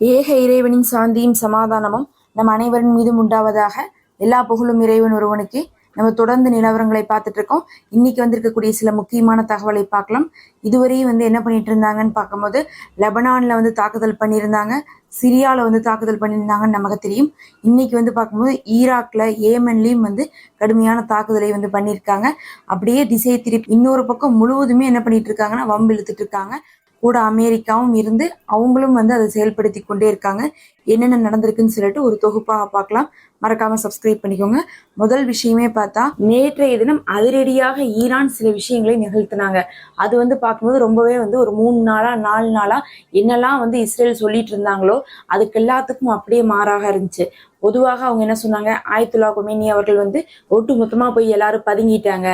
ஏக இறைவனின் சாந்தியும் சமாதானமும் நம் அனைவரின் மீதும் உண்டாவதாக. எல்லா புகழும் இறைவன் ஒருவனுக்கு. நம்ம தொடர்ந்து நிலவரங்களை பார்த்துட்டு இருக்கோம். இன்னைக்கு வந்திருக்கக்கூடிய சில முக்கியமான தகவலை பார்க்கலாம். இதுவரையும் என்ன பண்ணிட்டு இருந்தாங்கன்னு பார்க்கும்போது, லெபனான்ல தாக்குதல் பண்ணியிருந்தாங்க, சிரியாவில் தாக்குதல் பண்ணியிருந்தாங்கன்னு நமக்கு தெரியும். இன்னைக்கு பார்க்கும்போது ஈராக்ல ஏமன்லையும் கடுமையான தாக்குதலை பண்ணியிருக்காங்க. அப்படியே திசை திருப்பி இன்னொரு பக்கம் முழுவதுமே என்ன பண்ணிட்டு இருக்காங்கன்னா வம்பு இழுத்துட்டு இருக்காங்க. கூட அமெரிக்காவும் இருந்து அவங்களும் அதை செயல்படுத்தி கொண்டே இருக்காங்க. என்னென்ன நடந்திருக்குன்னு சொல்லிட்டு ஒரு தொகுப்பாக பார்க்கலாம். மறக்காம சப்ஸ்கிரைப் பண்ணிக்கோங்க. முதல் விஷயமே பார்த்தா, நேற்றைய தினம் அதிரடியாக ஈரான் சில விஷயங்களை நிகழ்த்தினாங்க. அது பார்க்கும்போது ரொம்பவே ஒரு 3 நாளா 4 நாளா என்னெல்லாம் இஸ்ரேல் சொல்லிட்டு இருந்தாங்களோ அதுக்கு எல்லாத்துக்கும் அப்படியே மாறாக இருந்துச்சு. பொதுவாக அவங்க என்ன சொன்னாங்க, ஆயத்துல்லா கொமேனி அவர்கள் ஒட்டு மொத்தமா போய் எல்லாரும் பதுங்கிட்டாங்க,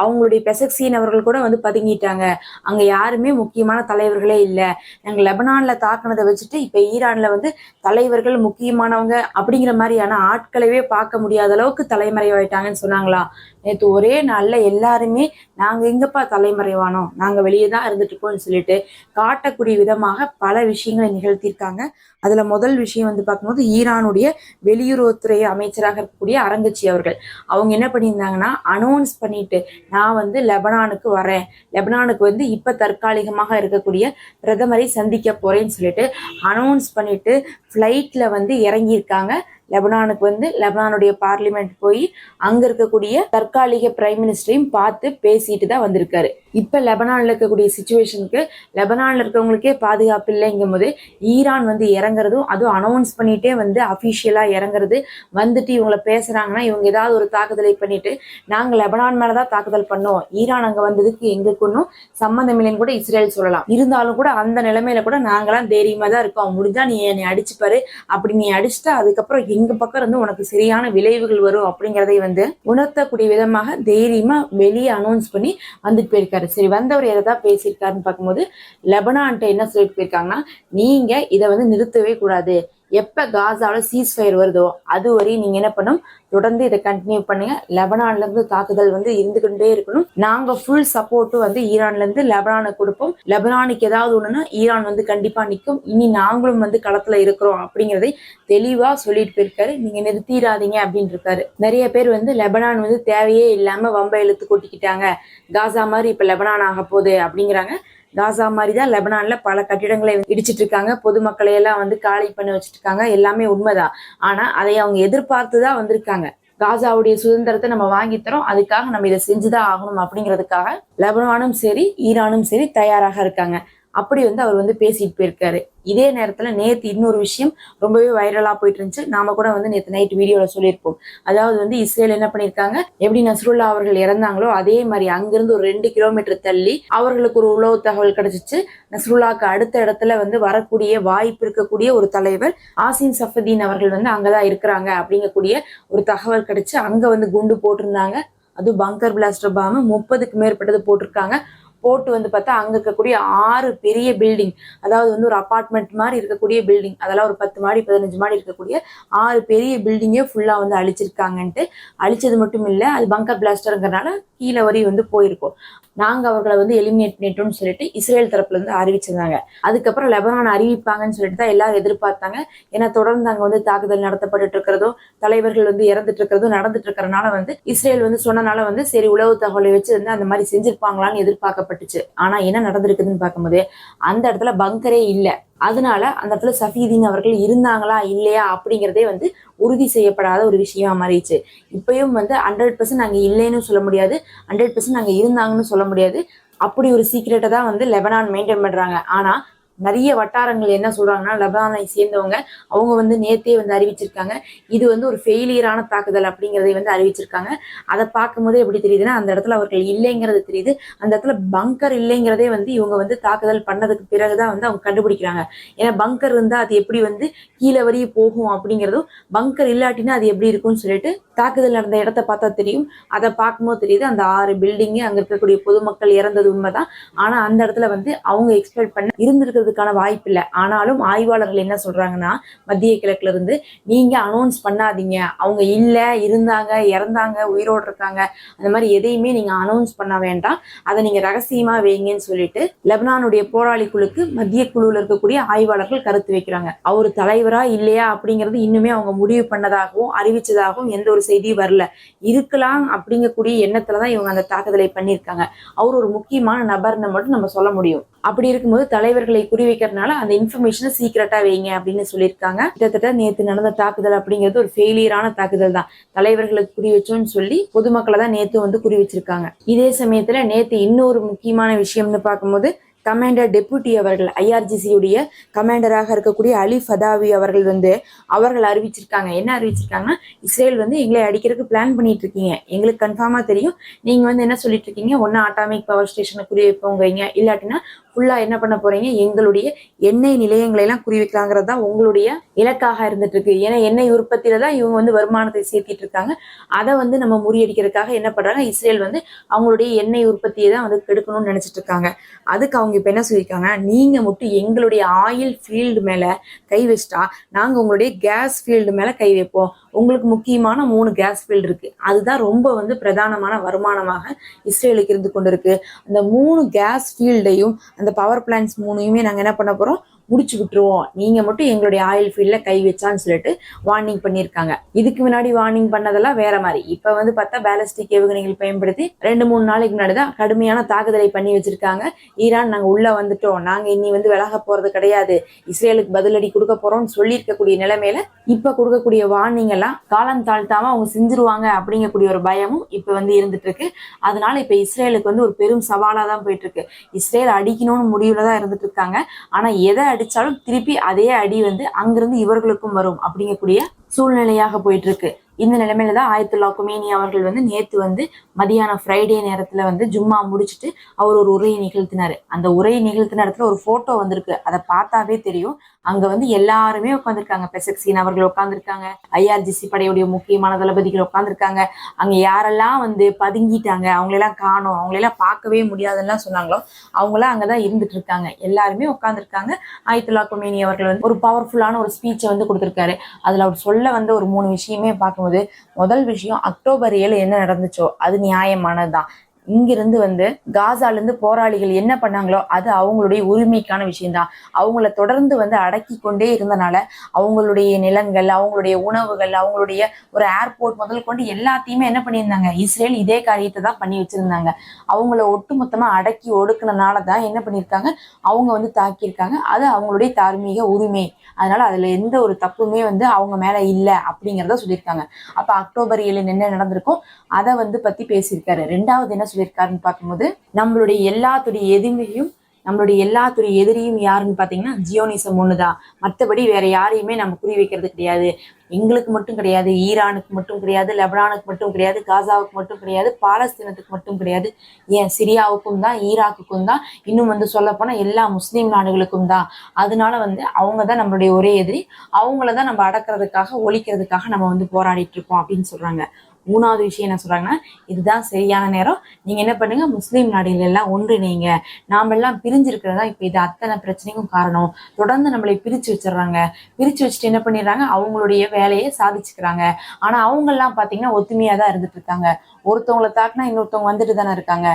அவங்களுடைய பெசக்சீன் அவர்கள் கூட பதுங்கிட்டாங்க, அங்க யாருமே முக்கியமான தலைவர்களே இல்லை, நாங்க லெபனான்ல தாக்குனதை வச்சுட்டு இப்ப ஈரான்ல தலைவர்கள் முக்கியமானவங்க அப்படிங்கிற மாதிரியான ஆட்களவே பார்க்க முடியாத அளவுக்கு தலைமறைவாயிட்டாங்கன்னு சொன்னாங்களா. நேற்று ஒரே நாள்ல எல்லாருமே நாங்க எங்கப்பா தலைமறைவானோம், நாங்க வெளியே தான் இருந்துட்டு இருக்கோம்னு சொல்லிட்டு காட்டக்கூடிய விதமாக பல விஷயங்களை நிகழ்த்தியிருக்காங்க. அதுல முதல் விஷயம் பார்க்கும்போது, ஈரானுடைய வெளியுறவுத்துறை அமைச்சராக இருக்கக்கூடிய அரங்கச்சி அவர்கள் அவங்க என்ன பண்ணியிருந்தாங்கன்னா, அனௌன்ஸ் பண்ணிட்டு நான் லெபனானுக்கு வரேன், லெபனானுக்கு இப்ப தற்காலிகமாக இருக்கக்கூடிய பிரதமரை சந்திக்க போறேன்னு சொல்லிட்டு அனௌன்ஸ் பண்ணிட்டு ஃப்ளைட்ல இறங்கியிருக்காங்க. லெபனானுக்கு லெபனானுடைய பார்லிமெண்ட் போய் அங்க இருக்கக்கூடிய தற்காலிக பிரைம் மினிஸ்டரையும் பார்த்து பேசிட்டு தான் வந்திருக்காரு. இப்ப லெபனான்ல இருக்கக்கூடிய சிச்சுவேஷனுக்கு லெபனான்ல இருக்கவங்களுக்கே பாதுகாப்பு இல்லைங்கும் போது ஈரான் இறங்குறதும், அதுவும் அனௌன்ஸ் பண்ணிட்டே அபிஷியலா இறங்குறது, இவங்களை பேசுறாங்கன்னா இவங்க ஏதாவது ஒரு தாக்குதலை பண்ணிட்டு நாங்க லெபனான் மேலதான் தாக்குதல் பண்ணோம், ஈரான் அங்க வந்ததுக்கு எங்களுக்கு ஒன்றும் சம்மந்தம் இல்லைன்னு கூட இஸ்ரேல் சொல்லலாம். இருந்தாலும் கூட அந்த நிலைமையில கூட நாங்களாம் தைரியமா தான் இருக்கோம், முடிஞ்சா நீ என்னை அடிச்சுப்பாரு, அப்படி நீ அடிச்சுட்டா அதுக்கப்புறம் எங்க பக்கம் உனக்கு சரியான விளைவுகள் வரும் அப்படிங்கிறதை உணர்த்தக்கூடிய விதமாக தைரியமா வெளியே அனௌன்ஸ் பண்ணி வந்துட்டு போயிருக்காரு. சரி, வந்தவர் எதாவது பேசியிருக்காருன்னு பார்க்கும்போது, லெபனான்ட்ட என்ன சொல்லிட்டு போயிருக்காங்கன்னா, நீங்க இதை நிறுத்தவே கூடாது, எப்ப காசாவில் சீஸ் ஃபயர் வருதோ அது வரையும் நீங்க என்ன பண்ணும், தொடர்ந்து இதை கண்டினியூ பண்ணுங்க, லெபனான்ல இருந்து தாக்குதல் இருந்துகிட்டே இருக்கணும், நாங்க ஃபுல் சப்போர்ட்டும் ஈரான்ல இருந்து லெபனானுக்கு கொடுப்போம், லெபனானுக்கு ஏதாவது ஒண்ணுன்னா ஈரான் கண்டிப்பா நிற்கும், இனி நாங்களும் களத்துல இருக்கிறோம் அப்படிங்கிறதை தெளிவா சொல்லிட்டு போயிருக்காரு. நீங்க நிறுத்திடாதீங்க அப்படின்னு இருக்காரு. நிறைய பேர் லெபனான் தேவையே இல்லாம வம்பை இழுத்து கொட்டிக்கிட்டாங்க, காசா மாதிரி இப்ப லெபனான் ஆக போகுது அப்படிங்கிறாங்க. காசா மாதிரி தான் லெபனான்ல பல கட்டிடங்களை இடிச்சிட்டு இருக்காங்க, பொதுமக்களை எல்லாம் காலி பண்ணி வச்சுட்டு இருக்காங்க, எல்லாமே உண்மைதான். ஆனா அதை அவங்க எதிர்பார்த்துதான் வந்திருக்காங்க. காசாவுடைய சுதந்திரத்தை நம்ம வாங்கித்தரோம், அதுக்காக நம்ம இதை செஞ்சுதான் ஆகணும் அப்படிங்கிறதுக்காக லெபனானும் சரி ஈரானும் சரி தயாராக இருக்காங்க. அப்படி அவர் பேசிட்டு போயிருக்காரு. இதே நேரத்துல நேத்து இன்னொரு விஷயம் ரொம்பவே வைரலா போயிட்டு இருந்துச்சு. நாம கூட நேத்து நைட் வீடியோல சொல்லியிருப்போம். அதாவது இஸ்ரேல் என்ன பண்ணிருக்காங்க, எப்படி நஸ்ருல்லா அவர்கள் இறந்தாங்களோ அதே மாதிரி அங்கிருந்து ஒரு 2 கிலோமீட்டர் தள்ளி அவர்களுக்கு ஒரு உளவு தகவல் கிடைச்சிச்சு. நஸ்ருல்லாக்கு அடுத்த இடத்துல வரக்கூடிய வாய்ப்பு இருக்கக்கூடிய ஒரு தலைவர் ஆசிம் சஃபுதீன் அவர்கள் அங்கதான் இருக்கிறாங்க அப்படிங்கக்கூடிய ஒரு தகவல் கிடைச்சு அங்க குண்டு போட்டிருந்தாங்க. அதுவும் பங்கர் பிளாஸ்டர் பாம்பு 30க்கு மேற்பட்டது போட்டிருக்காங்க. போட்டு பார்த்தா அங்க இருக்கக்கூடிய 6 பெரிய பில்டிங், அதாவது ஒரு அபார்ட்மெண்ட் மாதிரி இருக்கக்கூடிய பில்டிங், அதெல்லாம் ஒரு 10 மாடி 15 மாடி இருக்கக்கூடிய 6 பெரிய பில்டிங்கே ஃபுல்லா அழிச்சிருக்காங்கன்ட்டு. அழிச்சது மட்டும் இல்ல, அது பங்கர் பிளாஸ்டருங்கிறனால கீழே வரி போயிருக்கும். நாங்க அவர்களை எலிமினேட் பண்ணிட்டோம்னு சொல்லிட்டு இஸ்ரேல் தரப்புல அறிவிச்சிருந்தாங்க. அதுக்கப்புறம் லெபனான் அறிவிப்பாங்கன்னு சொல்லிட்டு தான் எல்லாரும் எதிர்பார்த்தாங்க. ஏன்னா தொடர்ந்து அங்க தாக்குதல் நடத்தப்பட்டு இருக்கிறதும் தலைவர்கள் இறந்துட்டு இருக்கிறதும் நடந்துட்டு இருக்கிறனால இஸ்ரேல் சொன்னனால சரி உளவு தகவலை வச்சு அந்த மாதிரி செஞ்சிருப்பாங்களான்னு எதிர்பார்க்கப்பட்டுச்சு. ஆனா என்ன நடந்திருக்குதுன்னு பார்க்கும்போது, அந்த இடத்துல பங்கரே இல்லை. அதனால அந்த இடத்துல சஃபீதீன் அவர்கள் இருந்தாங்களா இல்லையா அப்படிங்கிறதே உறுதி செய்யப்படாத ஒரு விஷயமா மாறிடுச்சு. இப்பயும் 100% அங்க இல்லைன்னு சொல்ல முடியாது, 100% அங்க இருந்தாங்கன்னு சொல்ல முடியாது. அப்படி ஒரு சீக்ரெட்டை தான் லெபனான் மெயின்டைன் பண்றாங்க. ஆனா நிறைய வட்டாரங்கள் என்ன சொல்றாங்கன்னா, லெபனானை சேர்ந்தவங்க அவங்க நேத்தே அறிவிச்சிருக்காங்க, இது ஒரு ஃபெயிலியரான தாக்குதல் அப்படிங்கிறதை அறிவிச்சிருக்காங்க. அதை பார்க்கும் போது எப்படி தெரியுதுன்னா, அந்த இடத்துல அவர்கள் இல்லைங்கிறது தெரியுது. அந்த இடத்துல பங்கர் இல்லைங்கிறதே இவங்க தாக்குதல் பண்ணதுக்கு பிறகுதான் அவங்க கண்டுபிடிக்கிறாங்க. ஏன்னா பங்கர் இருந்தா அது எப்படி கீழே வரையும் போகும் அப்படிங்கிறதும், பங்கர் இல்லாட்டினா அது எப்படி இருக்கும்னு சொல்லிட்டு தாக்குதல் நடந்த இடத்த பார்த்தா தெரியும். அதை பார்க்கும்போது தெரியுது அந்த 6 பில்டிங்கு அங்க இருக்கக்கூடிய பொதுமக்கள் இறந்தது உண்மைதான். ஆனா அந்த இடத்துல வந்து அவங்க எக்ஸ்பெக்ட் பண்ண இருந்திருக்கிறதுக்கான வாய்ப்பு இல்லை. ஆனாலும் ஆய்வாளர்கள் என்ன சொல்றாங்கன்னா, மத்திய கிழக்குல இருந்து நீங்க அனௌன்ஸ் பண்ணாதீங்க, அவங்க இல்ல, இருந்தாங்க, இறந்தாங்க, உயிரோடு இருக்காங்க, அந்த மாதிரி எதையுமே நீங்க அனௌன்ஸ் பண்ண வேண்டாம், அதை நீங்க ரகசியமா வைங்கன்னு சொல்லிட்டு லெபனானுடைய போராளி குழுக்கு மத்திய குழுவில் இருக்கக்கூடிய ஆய்வாளர்கள் கருத்து வைக்கிறாங்க. அவர் தலைவரா இல்லையா அப்படிங்கிறது இன்னுமே அவங்க முடிவு பண்ணதாகவும் அறிவிச்சதாகவும் எந்த ஒரு செய்தியும் வரல. இருக்கலாம் அப்படிங்கக்கூடிய எண்ணத்துலதான் இவங்க அந்த தாக்குதலை பண்ணியிருக்காங்க. அவர் ஒரு முக்கியமான நபர்னு மட்டும் நம்ம சொல்ல முடியும். அப்படி இருக்கும்போது தலைவர்களை குறிவைக்கிறதுனால அந்த இன்ஃபர்மேஷனை சீக்கிரட்டா வைங்க அப்படின்னு சொல்லியிருக்காங்க. கிட்டத்தட்ட நேற்று நடந்த தாக்குதல் அப்படிங்கிறது ஒரு ஃபெயிலியரான தாக்குதல் தான். தலைவர்களுக்கு குறி வச்சோன்னு சொல்லி பொதுமக்களை தான் நேற்று வந்து குறி வச்சிருக்காங்க. இதே சமயத்துல நேற்று இன்னொரு முக்கியமான விஷயம்னு பார்க்கும்போது கமாண்டர் டெபுட்டி அவர்கள் ஐஆர்ஜிசியுடைய கமாண்டராக இருக்கக்கூடிய அலி ஃபதாவி அவர்கள் வந்து அவர்கள் அறிவிச்சிருக்காங்க. என்ன அறிவிச்சிருக்காங்கன்னா, இஸ்ரேல் வந்து எங்களை அடிக்கிறதுக்கு பிளான் பண்ணிட்டு இருக்கீங்க, எங்களுக்கு கன்ஃபார்மா தெரியும். நீங்க வந்து என்ன சொல்லிட்டு இருக்கீங்க, ஒன்னு அட்டாமிக் பவர் ஸ்டேஷனை குறி வைப்போங்கிறீங்க, இல்லாட்டினா ஃபுல்லா என்ன பண்ண போறீங்க, எங்களுடைய எண்ணெய் நிலையங்களை எல்லாம் குறி வைக்கலாங்கிறது தான் உங்களுடைய இலக்காக இருந்துட்டு இருக்கு. ஏன்னா எண்ணெய் உற்பத்தியில தான் இவங்க வந்து வருமானத்தை சேர்த்திட்டு இருக்காங்க. அதை வந்து நம்ம முறியடிக்கிறதுக்காக என்ன பண்றாங்க, இஸ்ரேல் வந்து அவங்களுடைய எண்ணெய் உற்பத்தியை தான் வந்து கெடுக்கணும்னு நினைச்சிட்டு இருக்காங்க. அதுக்கு அவங்க இப்ப என்ன சொல்லியிருக்காங்க, நீங்க மட்டும் எங்களுடைய ஆயில் ஃபீல்டு மேல கை வச்சிட்டா நாங்க உங்களுடைய கேஸ் ஃபீல்டு மேல கை வைப்போம். உங்களுக்கு முக்கியமான 3 கேஸ் ஃபீல்டு இருக்கு, அதுதான் ரொம்ப வந்து பிரதானமான வருமானமாக இஸ்ரேலுக்கு இருந்து கொண்டு இருக்கு. அந்த 3 கேஸ் ஃபீல்டையும் அந்த பவர் பிளான்ஸ் 3யுமே நாங்க என்ன பண்ண போறோம், முடிச்சு விட்டுருவோம், நீங்க மட்டும் எங்களுடைய ஆயில் ஃபீல்ட்ல கை வச்சான்னு சொல்லிட்டு வார்னிங் பண்ணியிருக்காங்க. இதுக்கு முன்னாடி வார்னிங் பண்ணதெல்லாம் வேற மாதிரி. இப்ப வந்து பார்த்தா பேலிஸ்டிக் ஏவுகணைகள் பயன்படுத்தி 2-3 நாளைக்கு முன்னாடி தான் கடுமையான தாக்குதலை பண்ணி வச்சிருக்காங்க. ஈரான் நாங்க உள்ள வந்துட்டோம், நாங்க இனி வந்து விலக போறது கிடையாது, இஸ்ரேலுக்கு பதிலடி கொடுக்க போறோம்னு சொல்லி இருக்கக்கூடிய நிலைமையில இப்ப கொடுக்கக்கூடிய வார்னிங் எல்லாம் காலம் தாழ்த்தாம அவங்க செஞ்சிருவாங்க அப்படிங்கக்கூடிய ஒரு பயமும் இப்ப வந்து இருந்துட்டு இருக்கு. அதனால இப்ப இஸ்ரேலுக்கு வந்து ஒரு பெரும் சவாலா தான் போயிட்டு இருக்கு. இஸ்ரேல் அடிக்கணும்னு முடிவுல தான் இருந்துட்டு இருக்காங்க. ஆனா எதை அடிச்சாலும் திருப்பி அதே அடி வந்து அங்கிருந்து இவர்களுக்கும் வரும் அப்படிங்கக்கூடிய சூழ்நிலையாக போயிட்டு இருக்கு. இந்த நிலைமையில தான் ஆயத்துல்லா குமேனி அவர்கள் வந்து நேத்து வந்து மதியானம் ஃப்ரைடே நேரத்துல வந்து ஜும்மா முடிச்சுட்டு அவர் ஒரு உரையை நிகழ்த்தினாரு. அந்த உரையை நிகழ்த்தின இடத்துல ஒரு போட்டோ வந்திருக்கு, அதை பார்த்தாவே தெரியும். அங்க வந்து எல்லாருமே உட்காந்துருக்காங்க. பெசக்சீன் அவர்கள் உட்காந்துருக்காங்க, ஐஆர்ஜிசி படையுடைய முக்கியமான தளபதிகள் உட்காந்துருக்காங்க. அங்க யாரெல்லாம் வந்து பதுங்கிட்டாங்க, அவங்களெல்லாம் காணோம், அவங்களெல்லாம் பார்க்கவே முடியாதுன்னு சொன்னாங்களோ அவங்களாம் அங்கதான் இருந்துட்டு இருக்காங்க. எல்லாருமே உட்காந்துருக்காங்க. ஆயத்துல்லா குமேனி அவர்கள் வந்து ஒரு பவர்ஃபுல்லான ஒரு ஸ்பீச்சை வந்து கொடுத்திருக்காரு. அதுல அவர் சொல்ல வந்து ஒரு 3 விஷயமே பார்க்கும்போது, முதல் விஷயம், அக்டோபர் 7 என்ன நடந்துச்சோ அது நியாயமானதுதான். இங்கிருந்து வந்து காசால இருந்து போராளிகள் என்ன பண்ணாங்களோ அது அவங்களுடைய உரிமைக்கான விஷயம்தான். அவங்கள தொடர்ந்து வந்து அடக்கி கொண்டே இருந்தனால அவங்களுடைய நிலங்கள், அவங்களுடைய உணவுகள், அவங்களுடைய ஒரு ஏர்போர்ட் முதல் கொண்டு எல்லாத்தையுமே என்ன பண்ணியிருந்தாங்க, இஸ்ரேல் இதே காரியத்தை தான் பண்ணி வச்சிருந்தாங்க. அவங்கள ஒட்டுமொத்தமா அடக்கி ஒடுக்குனனாலதான் என்ன பண்ணியிருக்காங்க, அவங்க வந்து தாக்கியிருக்காங்க. அது அவங்களுடைய தார்மீக உரிமை. அதனால அதுல எந்த ஒரு தப்புமே வந்து அவங்க மேல இல்லை அப்படிங்கிறத சொல்லியிருக்காங்க. அப்ப அக்டோபர் 7 என்ன நடந்திருக்கும் அதை வந்து பத்தி பேசியிருக்காரு. 2வது என்ன சொல்லியிருக்காருன்னு பார்க்கும்போது, நம்மளுடைய எல்லாத்துடைய எதிரியும் யாருன்னு பாத்தீங்கன்னா ஜியோனிசம் ஒண்ணுதான். மற்றபடி வேற யாரையுமே நம்ம குறி வைக்கிறது கிடையாது. எங்களுக்கு மட்டும் கிடையாது, ஈரானுக்கு மட்டும் கிடையாது, லெபனானுக்கு மட்டும் கிடையாது, காசாவுக்கு மட்டும் கிடையாது, பாலஸ்தீனத்துக்கு மட்டும் கிடையாது, ஏன் சிரியாவுக்கும் தான், ஈராக்குக்கும் தான், இன்னும் வந்து சொல்ல போனா எல்லா முஸ்லீம் நாடுகளுக்கும் தான். அதனால வந்து அவங்க தான் நம்மளுடைய ஒரே எதிரி. அவங்களதான் நம்ம அடக்கிறதுக்காக, ஒழிக்கிறதுக்காக நம்ம வந்து போராடிட்டு இருக்கோம் அப்படின்னு சொல்றாங்க. 3வது விஷயம் என்ன சொல்றாங்கன்னா, இதுதான் சரியான நேரம், நீங்க என்ன பண்ணுங்க, முஸ்லீம் நாடுகள் எல்லாம் ஒன்றிணைங்க, நாம எல்லாம் பிரிஞ்சிருக்கிறதா இப்ப இது அத்தனை பிரச்சனைக்கும் காரணம். தொடர்ந்து நம்மளை பிரிச்சு வச்சிடறாங்க. பிரிச்சு வச்சுட்டு என்ன பண்ணிடுறாங்க, அவங்களுடைய வேலையை சாதிச்சுக்கிறாங்க. ஆனா அவங்க எல்லாம் பாத்தீங்கன்னா ஒத்துமையா தான் இருந்துட்டு இருக்காங்க. ஒருத்தவங்களை தாக்குனா இன்னொருத்தவங்க வந்துட்டு தானே இருக்காங்க.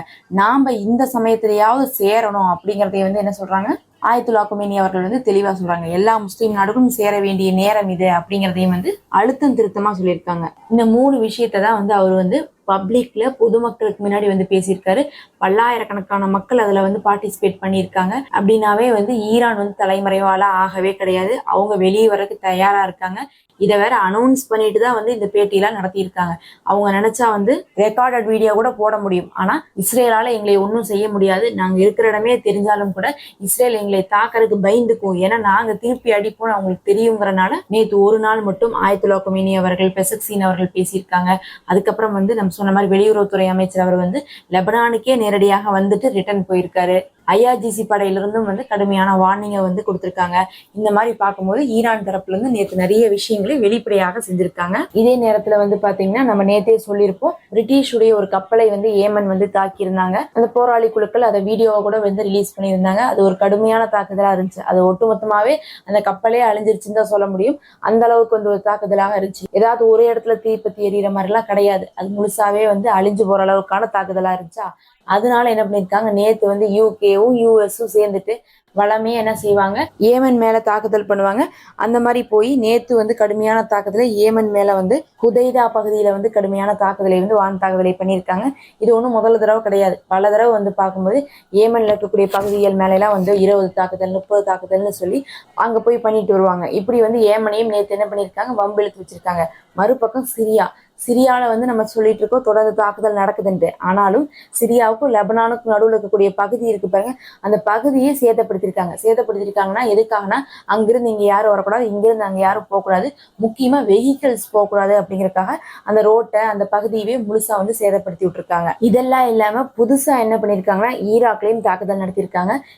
நாம இந்த சமயத்திலேயாவது சேரணும் அப்படிங்கறதைய வந்து என்ன சொல்றாங்க, ஆயத்துல்லா குமேனி அவர்கள் வந்து தெளிவா சொல்றாங்க. எல்லா முஸ்லீம் நாடுகளும் சேர வேண்டிய நேரம் இது அப்படிங்கிறதையும் வந்து அழுத்தம் திருத்தமா சொல்லியிருக்காங்க. இந்த 3 விஷயத்தை தான் வந்து அவர் வந்து பப்ளிக்ல பொதுமக்களுக்கு முன்னாடி வந்து பேசியிருக்காரு. பல்லாயிரக்கணக்கான மக்கள் அதுல வந்து பார்ட்டிசிபேட் பண்ணியிருக்காங்க. அப்படின்னாவே வந்து ஈரான் வந்து தலைமறைவால ஆகவே கிடையாது. அவங்க வெளியே வரக்கு தயாரா இருக்காங்க. இதை வேற அனௌன்ஸ் பண்ணிட்டு தான் வந்து இந்த பேட்டியெல்லாம் நடத்தியிருக்காங்க. அவங்க நினைச்சா வந்து ரெக்கார்டட் வீடியோ கூட போட முடியும். ஆனா இஸ்ரேலால எங்களை ஒன்றும் செய்ய முடியாது, நாங்க இருக்கிற இடமே தெரிஞ்சாலும் கூட இஸ்ரேல் எங்களை தாக்கறதுக்கு பயந்துக்கும், ஏன்னா நாங்க திருப்பி அடிப்போம் அவங்களுக்கு தெரியுங்கிறனால நேற்று ஒரு நாள் மட்டும் ஆயத்துல்லா குமேனி அவர்கள், பெசக்சீன் அவர்கள் பேசியிருக்காங்க. அதுக்கப்புறம் வந்து நம்ம சொன்ன மாதிரி வெளியுறவுத்துறை அமைச்சர் அவர் வந்து லெபனானுக்கே நேரடியாக வந்துட்டு ரிட்டர்ன் போயிருக்காரு. IRGC படையிலிருந்தும் வந்து கடுமையான வார்னிங்கை வந்து கொடுத்திருக்காங்க. இந்த மாதிரி பார்க்கும்போது ஈரான் தரப்புல இருந்து நேற்று நிறைய விஷயங்களை வெளிப்படையாக செஞ்சிருக்காங்க. இதே நேரத்துல வந்து பாத்தீங்கன்னா நம்ம நேத்தே சொல்லியிருப்போம், பிரிட்டிஷுடைய ஒரு கப்பலை வந்து ஏமன் வந்து தாக்கியிருந்தாங்க. அந்த போராளி குழுக்கள் அதை வீடியோவை கூட வந்து ரிலீஸ் பண்ணியிருந்தாங்க. அது ஒரு கடுமையான தாக்குதலா இருந்துச்சு. அது ஒட்டுமொத்தமாவே அந்த கப்பலே அழிஞ்சிருச்சுன்னு தான் சொல்ல முடியும். அந்த அளவுக்கு வந்து ஒரு தாக்குதலாக இருந்துச்சு. ஏதாவது ஒரு இடத்துல தீப்பத்தி எறிகிற மாதிரி எல்லாம் கிடையாது. அது முழுசாவே வந்து அழிஞ்சு போற அளவுக்கான தாக்குதலா இருந்துச்சா. அதனால என்ன பண்ணிருக்காங்க, நேத்து வந்து யூகேவும் யூஎஸும் சேர்ந்துட்டு வளமையா என்ன செய்வாங்க, ஏமன் மேல தாக்குதல் பண்ணுவாங்க. அந்த மாதிரி போய் நேத்து வந்து கடுமையான தாக்குதலை ஏமன் மேல வந்து ஹுதைதா பகுதியில வந்து கடுமையான தாக்குதலை வந்து வான் தாக்குதலை பண்ணியிருக்காங்க. இது ஒன்றும் முதல் தடவை கிடையாது. பல தடவை வந்து பார்க்கும்போது ஏமன்ல இருக்கக்கூடிய பகுதிகள் மேல எல்லாம் வந்து 20 தாக்குதல் 30 தாக்குதல்னு சொல்லி அங்க போய் பண்ணிட்டு வருவாங்க. இப்படி வந்து ஏமனையும் நேத்து என்ன பண்ணிருக்காங்க, வம்பு இழுத்து வச்சிருக்காங்க. மறுபக்கம் சிரியால வந்து நம்ம சொல்லிட்டு இருக்கோம் தொடர்ந்து தாக்குதல் நடக்குதுன்ட்டு. ஆனாலும் சிரியாவுக்கும் லெபனானுக்கும் நடுவில் இருக்கக்கூடிய பகுதி இருக்கு பாருங்க, அந்த பகுதியை சேதப்படுத்திருக்காங்கன்னா எதுக்காகனா, அங்கிருந்து இங்க யாரும் வரக்கூடாது, இங்கிருந்து அங்க யாரும் போகக்கூடாது, முக்கியமா வெஹிக்கிள்ஸ் போகக்கூடாது அப்படிங்கறதுக்காக அந்த ரோட்டை அந்த பகுதியவே முழுசா வந்து சேதப்படுத்தி விட்டுருக்காங்க. இதெல்லாம் இல்லாம புதுசா என்ன பண்ணிருக்காங்கன்னா, ஈராக்லயும் தாக்குதல் நடத்திருக்காங்க.